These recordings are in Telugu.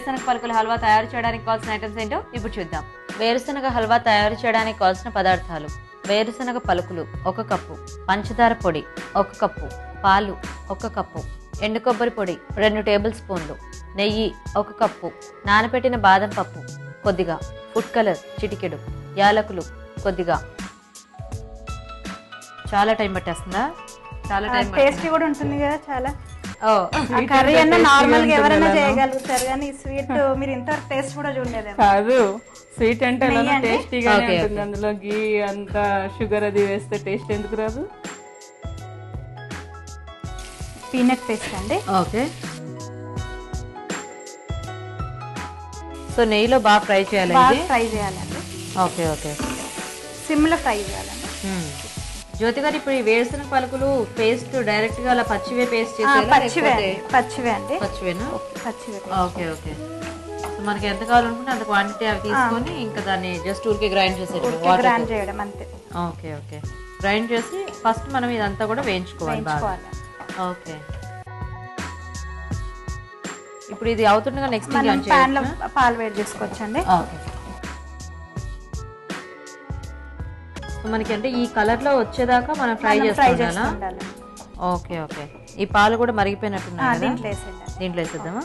వేరుశనగ పలుకుల హల్వా తయారు చేయడానికి కావాల్సిన ఐటమ్స్ ఏంటో ఇప్పుడు చూద్దాం. వేరుశనగ హల్వా తయారు చేయడానికి కావాల్సిన పదార్థాలు: వేరుశనగ పలుకులు 1 కప్పు, పంచదార పొడి 1 కప్పు, పాలు 1 కప్పు, ఎండు కొబ్బరి పొడి 2 టేబుల్ స్పూన్లు, నెయ్యి 1 కప్పు, నానబెట్టిన బాదం పప్పు కొద్దిగా, ఫుడ్ కలర్ చిటికెడు, యాలకులు కొద్దిగా. చాలా టైం పట్టేస్తుందా? చాలా టైం. టేస్టీ కూడా ఉంటుంది కదా చాలా. కర్రీ అన్న నార్మల్ గా ఎవరైనా చేయగలుగుతారు కానీ స్వీట్ మీరు ఇంతవరకు టేస్ట్ కూడా చూడలేదు కాదు. స్వీట్ అంటే టేస్టీగానే ఉంటుంది. అందులో గీ అంత షుగర్ అది వేస్తే టేస్ట్ ఎందుకు రాదు? పీనట్ పేస్ట్ అండి. ఓకే. సో నెయ్యిలో బాగా ఫ్రై చేయాలండి. ఫ్రై చేయాలండి. Okay okay. సిమ్ లో ఫ్రై చేయాలండి. జ్యోతి గారు, ఇప్పుడు ఈ వేరుశనగ పలుకులు పేస్ట్ డైరెక్ట్ గా అలా పచ్చివే పేస్ట్ చేసేయాలా? పచ్చివే అండి. పచ్చివేనా? పచ్చివే. Okay okay. సో మనకి ఎంత కావాలనుకుంటే అంత క్వాంటిటీ అవి తీసుకొని ఇంకా దాన్ని జస్ట్ ఊరికే గ్రైండ్ గ్రైండ్ చేయడం అంతే. Okay okay. గ్రైండ్ చేసి ఫస్ట్ మనం ఇదంతా కూడా వేయించుకోవాలి బాగా. ఓకే. ఇప్పుడు ఇది అవుతుండగా నెక్స్ట్ పాన్ లో పాలు వేడి చేసుకోవచ్చండి. ఓకే. మనకి అంటే ఈ కలర్ లో వచ్చేదాకా మనం ఫ్రై చేసుకోవాలి. Okay okay. ఈ పాలు కూడా మరిగిపోయినట్టున్నాయి. దీంట్లో వేసేద్దామా?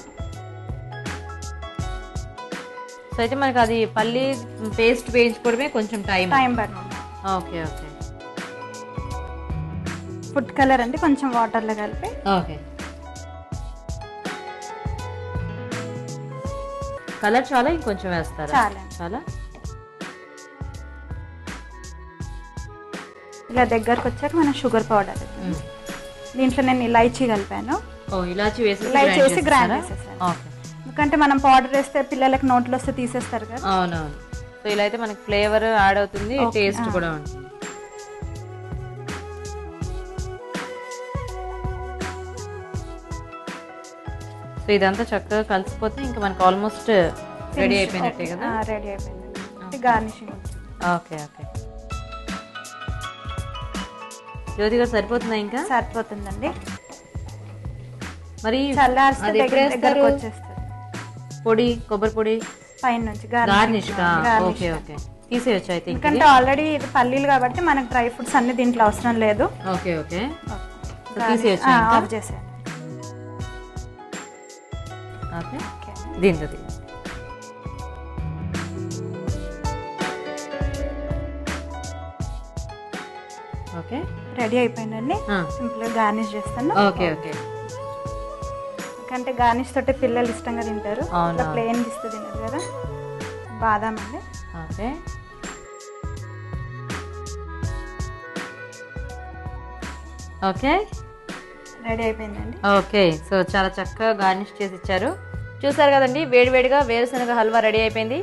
సో అయితే మనకి అది పల్లి పేస్ట్ వేయించుకోవడమే కొంచెం టైం పడుతుంది. Okay okay. ఫుడ్ కలర్ అంటే కొంచెం వాటర్ లో కలిపి. ఓకే. కలర్ చాలా ఇంకొంచెం వేస్తారా? చాలా. ఇలా దగ్గరకు వచ్చాక మనం షుగర్ పౌడర్, దీంట్లో నేను ఇలాచీ కలిపాను. ఇలాచీ వేసి గ్రైండ్ చేసేసాను. ఎందుకంటే మనం పౌడర్ వేస్తే పిల్లలకి నోట్లో వస్తే తీసేస్తారు కదా. అవునవును. సో ఇలా అయితే మనకి ఫ్లేవర్ యాడ్ అవుతుంది, టేస్ట్ కూడా ఉంటుంది. సో ఇదంతా చక్కగా కలిసిపోతే ఇంకా మనకి ఆల్మోస్ట్ రెడీ అయిపోయినట్టే కదా. రెడీ అయిపోయింది. గార్నిషింగ్. Okay okay. జ్యోతి గారు, సరిపోతుందా? ఇంకా సరిపోతుందండి. మరి పొడి కొబ్బరి పొడి పైన నుంచి గార్నిష్. Okay okay. తీసేయచ్చు అయితే, ఎందుకంటే ఆల్రెడీ ఇది పల్లీలు కాబట్టి మనకి డ్రై ఫ్రూట్స్ అన్ని దీంట్లో అవసరం లేదు. Okay okay. తీసేయచ్చు. ఆఫ్ చేసేయండి. ఓకే. దీంట్లో ఓకే. రెడీ అయిపోయిందండి. సింపుల్ గా గార్నిష్ చేస్తాను. Okay okay. ఎందుకంటే గార్నిష్ తోటి పిల్లలు ఇష్టంగా తింటారు. ప్లేన్ ఇస్తే తినరు కదా. బాదాం అండి. ఓకే. ఓకే. రెడీ అయిపోయిందండి. ఓకే. సో చాలా చక్కగా గార్నిష్ చేసి ఇచ్చారు. చూసారు కదండి, వేడివేడిగా వేరుశనగ హల్వా రెడీ అయిపోయింది.